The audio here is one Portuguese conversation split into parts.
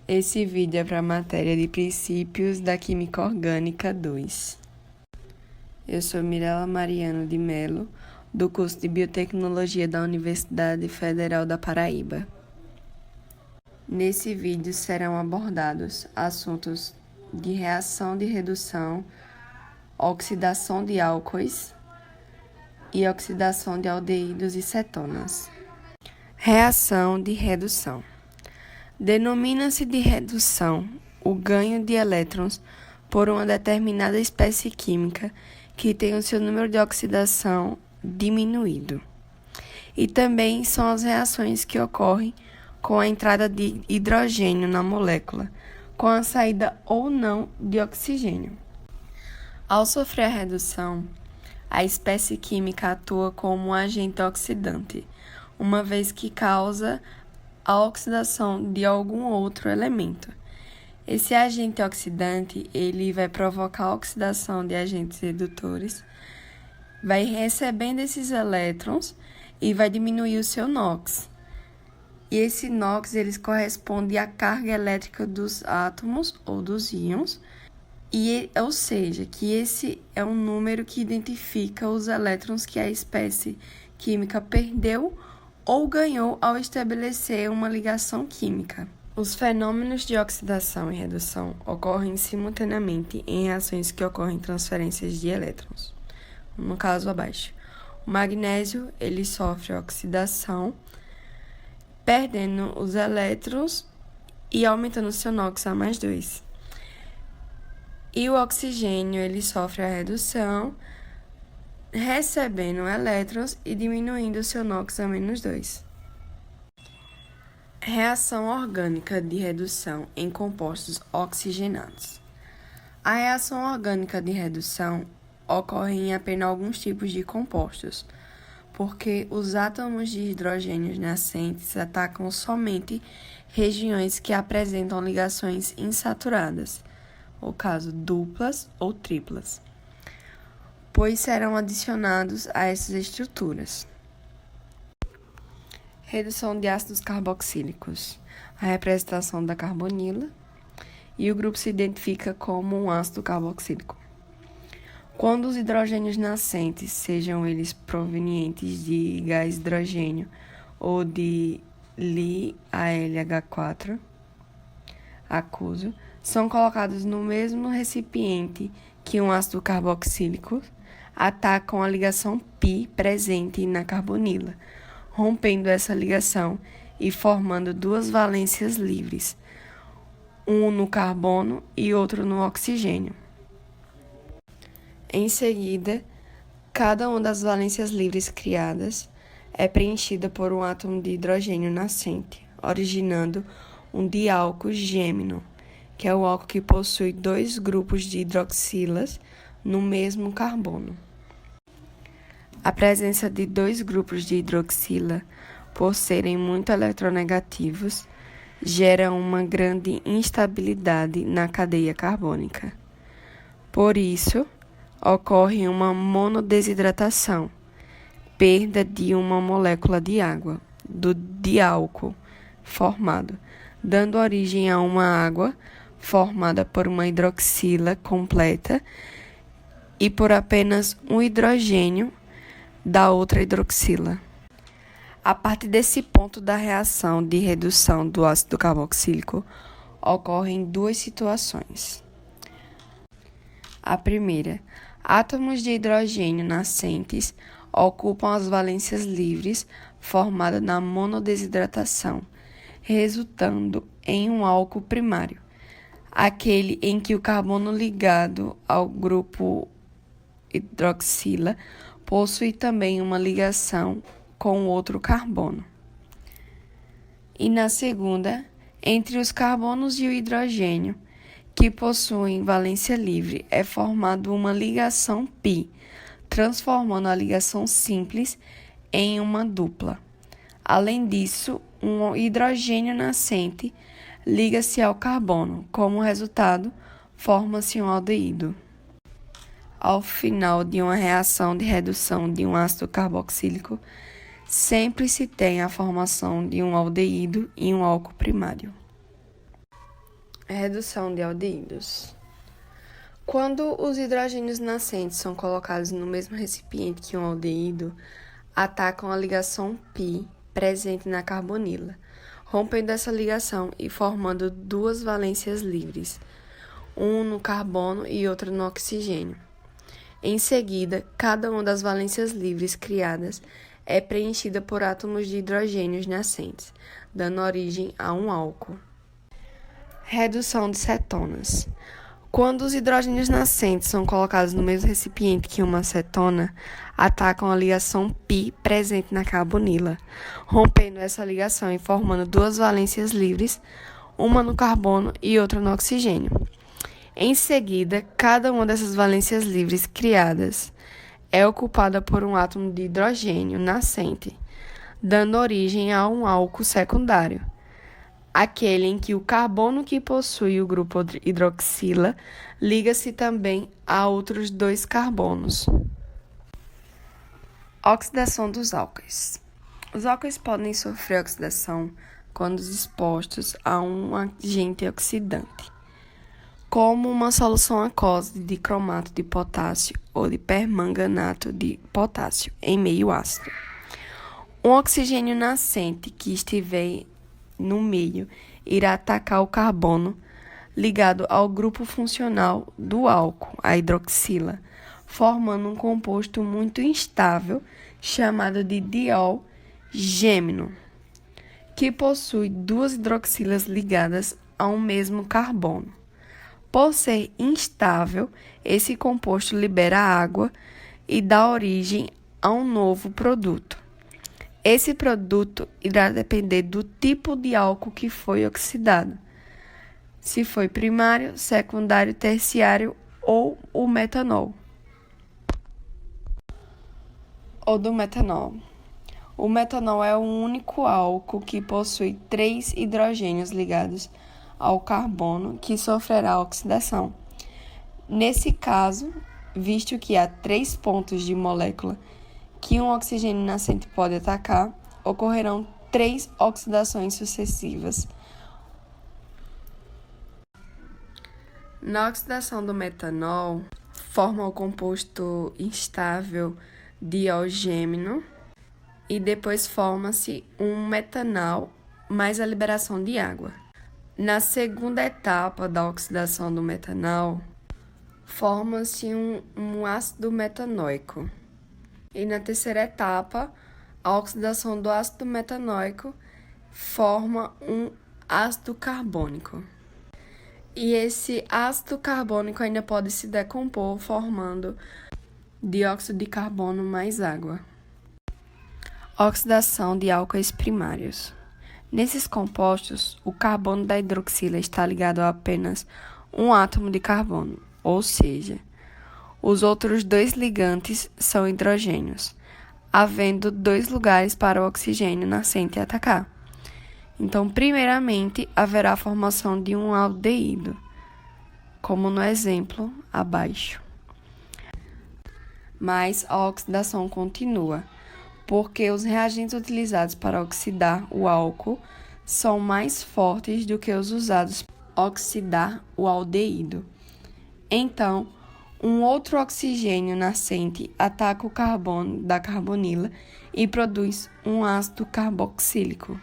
Esse vídeo é para a matéria de Princípios da Química Orgânica 2. Eu sou Mirela Mariano de Melo, do curso de Biotecnologia da Universidade Federal da Paraíba. Nesse vídeo serão abordados assuntos de reação de redução, oxidação de álcoois e oxidação de aldeídos e cetonas. Reação de redução. Denomina-se de redução o ganho de elétrons por uma determinada espécie química que tem o seu número de oxidação diminuído. E também são as reações que ocorrem com a entrada de hidrogênio na molécula, com a saída ou não de oxigênio. Ao sofrer a redução, a espécie química atua como um agente oxidante, uma vez que causa a oxidação de algum outro elemento. Esse agente oxidante, ele vai provocar a oxidação de agentes redutores, vai recebendo esses elétrons e vai diminuir o seu NOx. E esse NOx, eles corresponde à carga elétrica dos átomos ou dos íons, ou seja, que esse é um número que identifica os elétrons que a espécie química perdeu ou ganhou ao estabelecer uma ligação química. Os fenômenos de oxidação e redução ocorrem simultaneamente em reações que ocorrem transferências de elétrons. No caso abaixo, o magnésio ele sofre oxidação, perdendo os elétrons e aumentando seu NOx a mais 2. E o oxigênio ele sofre a redução, recebendo elétrons e diminuindo o seu NOx a menos 2. Reação orgânica de redução em compostos oxigenados. A reação orgânica de redução ocorre em apenas alguns tipos de compostos, porque os átomos de hidrogênio nascentes atacam somente regiões que apresentam ligações insaturadas, no caso duplas ou triplas, pois serão adicionados a essas estruturas. Redução de ácidos carboxílicos. A representação da carbonila e o grupo se identifica como um ácido carboxílico. Quando os hidrogênios nascentes, sejam eles provenientes de gás hidrogênio ou de LiAlH4 aquoso, são colocados no mesmo recipiente que um ácido carboxílico, atacam a ligação π presente na carbonila, rompendo essa ligação e formando duas valências livres, um no carbono e outro no oxigênio. Em seguida, cada uma das valências livres criadas é preenchida por um átomo de hidrogênio nascente, originando um diálcool gêmeo, que é o álcool que possui 2 grupos de hidroxilas no mesmo carbono. A presença de 2 grupos de hidroxila, por serem muito eletronegativos, gera uma grande instabilidade na cadeia carbônica. Por isso, ocorre uma monodesidratação, perda de uma molécula de água, do diálcool formado, dando origem a uma água formada por uma hidroxila completa e por apenas um hidrogênio da outra hidroxila. A partir desse ponto da reação de redução do ácido carboxílico, ocorrem 2 situações. A primeira, átomos de hidrogênio nascentes ocupam as valências livres formadas na monodesidratação, resultando em um álcool primário, aquele em que o carbono ligado ao grupo hidroxila possui também uma ligação com outro carbono. E na segunda, entre os carbonos e o hidrogênio, que possuem valência livre, é formada uma ligação π, transformando a ligação simples em uma dupla. Além disso, um hidrogênio nascente liga-se ao carbono. Como resultado, forma-se um aldeído. Ao final de uma reação de redução de um ácido carboxílico, sempre se tem a formação de um aldeído e um álcool primário. Redução de aldeídos. Quando os hidrogênios nascentes são colocados no mesmo recipiente que um aldeído, atacam a ligação π presente na carbonila, rompendo essa ligação e formando duas valências livres, um no carbono e outra no oxigênio. Em seguida, cada uma das valências livres criadas é preenchida por átomos de hidrogênios nascentes, dando origem a um álcool. Redução de cetonas. Quando os hidrogênios nascentes são colocados no mesmo recipiente que uma acetona, atacam a ligação π presente na carbonila, rompendo essa ligação e formando duas valências livres, uma no carbono e outra no oxigênio. Em seguida, cada uma dessas valências livres criadas é ocupada por um átomo de hidrogênio nascente, dando origem a um álcool secundário, aquele em que o carbono que possui o grupo hidroxila liga-se também a outros dois carbonos. Oxidação dos álcoois. Os álcoois podem sofrer oxidação quando expostos a um agente oxidante, como uma solução aquosa de dicromato de potássio ou de permanganato de potássio em meio ácido. Um oxigênio nascente que estiver no meio irá atacar o carbono ligado ao grupo funcional do álcool, a hidroxila, formando um composto muito instável chamado de diol gêmino, que possui duas hidroxilas ligadas a um mesmo carbono. Por ser instável, esse composto libera água e dá origem a um novo produto. Esse produto irá depender do tipo de álcool que foi oxidado, se foi primário, secundário, terciário ou o metanol. Ou do metanol. O metanol é o único álcool que possui 3 hidrogênios ligados ao carbono que sofrerá oxidação. Nesse caso, visto que há 3 pontos de molécula que um oxigênio nascente pode atacar, ocorrerão 3 oxidações sucessivas. Na oxidação do metanol, forma o composto instável diolgêmino e depois forma-se um metanal mais a liberação de água. Na segunda etapa da oxidação do metanol, forma-se um ácido metanóico. E na terceira etapa, a oxidação do ácido metanóico forma um ácido carbônico. E esse ácido carbônico ainda pode se decompor, formando dióxido de carbono mais água. Oxidação de álcoois primários. Nesses compostos, o carbono da hidroxila está ligado a apenas um átomo de carbono, ou seja, os outros 2 ligantes são hidrogênios, havendo 2 lugares para o oxigênio nascente atacar. Então, primeiramente, haverá a formação de um aldeído, como no exemplo abaixo. Mas a oxidação continua, porque os reagentes utilizados para oxidar o álcool são mais fortes do que os usados para oxidar o aldeído. Então, um outro oxigênio nascente ataca o carbono da carbonila e produz um ácido carboxílico.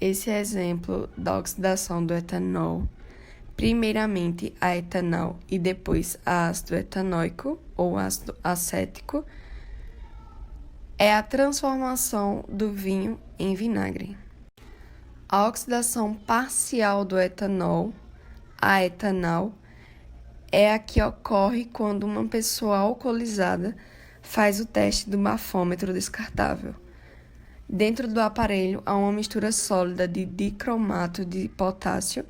Esse é exemplo da oxidação do etanol, primeiramente a etanol e depois a ácido etanóico ou ácido acético, é a transformação do vinho em vinagre. A oxidação parcial do etanol a etanol é a que ocorre quando uma pessoa alcoolizada faz o teste do bafômetro descartável. Dentro do aparelho há uma mistura sólida de dicromato de potássio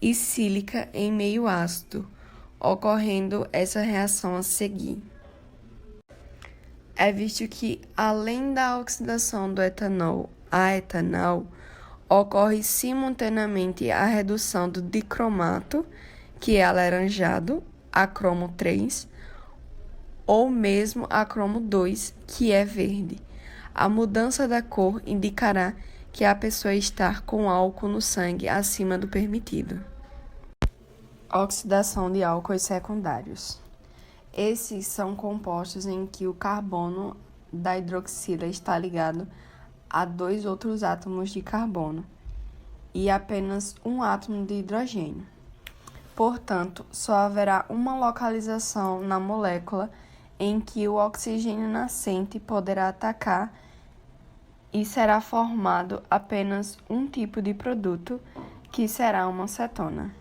e sílica em meio ácido, ocorrendo essa reação a seguir. É visto que, além da oxidação do etanol a etanol, ocorre simultaneamente a redução do dicromato, que é alaranjado, a cromo 3, ou mesmo a cromo 2, que é verde. A mudança da cor indicará que a pessoa estar com álcool no sangue acima do permitido. Oxidação de álcoois secundários. Esses são compostos em que o carbono da hidroxila está ligado a 2 outros átomos de carbono e apenas um átomo de hidrogênio. Portanto, só haverá uma localização na molécula em que o oxigênio nascente poderá atacar e será formado apenas um tipo de produto, que será uma cetona.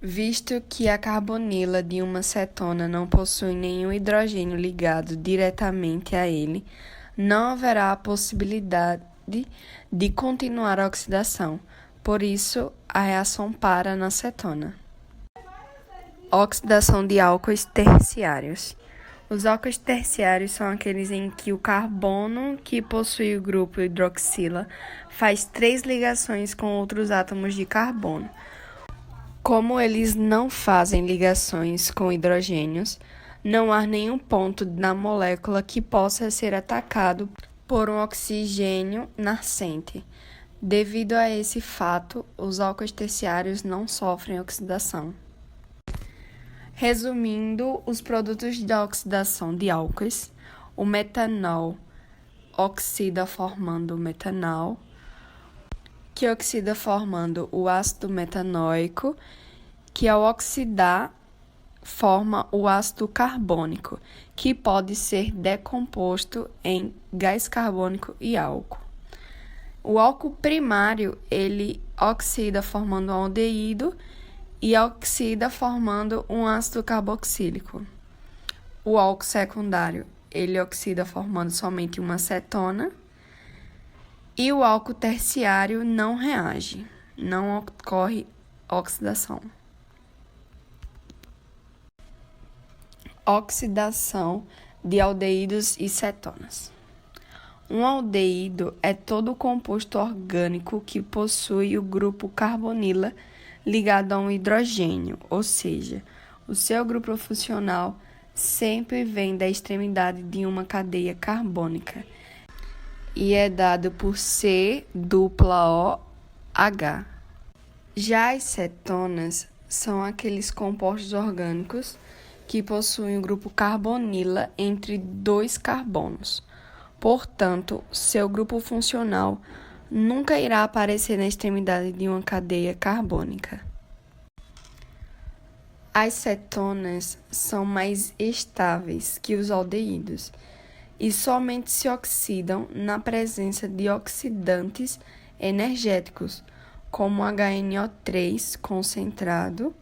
Visto que a carbonila de uma cetona não possui nenhum hidrogênio ligado diretamente a ele, não haverá a possibilidade de continuar a oxidação. Por isso, a reação para na cetona. Oxidação de álcoois terciários. Os álcoois terciários são aqueles em que o carbono que possui o grupo hidroxila faz 3 ligações com outros átomos de carbono. Como eles não fazem ligações com hidrogênios, não há nenhum ponto na molécula que possa ser atacado por um oxigênio nascente. Devido a esse fato, os álcoois terciários não sofrem oxidação. Resumindo, os produtos da oxidação de álcoois, o metanol oxida formando o metanol, que oxida formando o ácido metanóico, que ao oxidar forma o ácido carbônico, que pode ser decomposto em gás carbônico e álcool. O álcool primário, ele oxida formando um aldeído e oxida formando um ácido carboxílico. O álcool secundário, ele oxida formando somente uma cetona. E o álcool terciário não reage, não ocorre oxidação. Oxidação de aldeídos e cetonas. Um aldeído é todo composto orgânico que possui o grupo carbonila ligado a um hidrogênio, ou seja, o seu grupo funcional sempre vem da extremidade de uma cadeia carbônica e é dado por COOH. Já as cetonas são aqueles compostos orgânicos que possuem o grupo carbonila entre 2 carbonos. Portanto, seu grupo funcional nunca irá aparecer na extremidade de uma cadeia carbônica. As cetonas são mais estáveis que os aldeídos e somente se oxidam na presença de oxidantes energéticos, como o HNO3 concentrado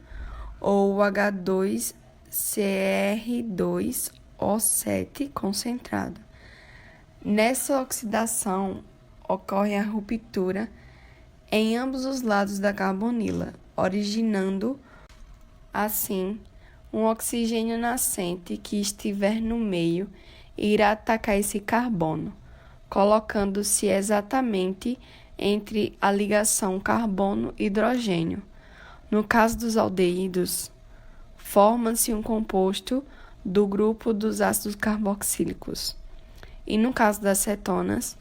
ou o H2CR2O7 concentrado. Nessa oxidação, ocorre a ruptura em ambos os lados da carbonila, originando, assim, um oxigênio nascente que estiver no meio irá atacar esse carbono, colocando-se exatamente entre a ligação carbono-hidrogênio. No caso dos aldeídos, forma-se um composto do grupo dos ácidos carboxílicos. E no caso das cetonas,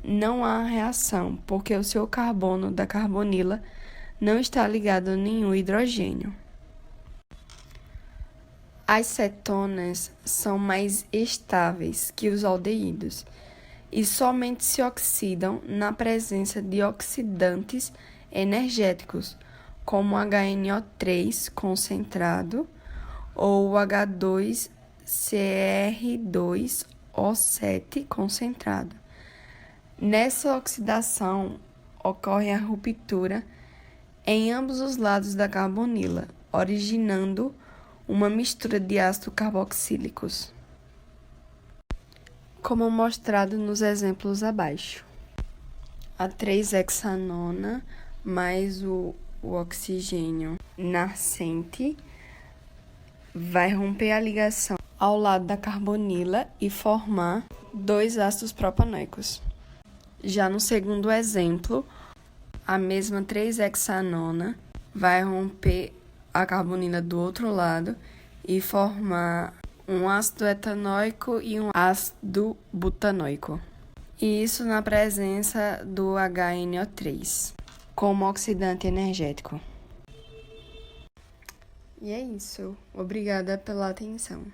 não há reação, porque o seu carbono da carbonila não está ligado a nenhum hidrogênio. As cetonas são mais estáveis que os aldeídos e somente se oxidam na presença de oxidantes energéticos, como o HNO3 concentrado ou o H2CR2O7 concentrado. Nessa oxidação, ocorre a ruptura em ambos os lados da carbonila, originando uma mistura de ácidos carboxílicos, como mostrado nos exemplos abaixo. A 3-hexanona mais o oxigênio nascente vai romper a ligação ao lado da carbonila e formar 2 ácidos propanoicos. Já no segundo exemplo, a mesma 3-hexanona vai romper a carbonila do outro lado e formar um ácido etanoico e um ácido butanoico. E isso na presença do HNO3 como oxidante energético. E é isso. Obrigada pela atenção.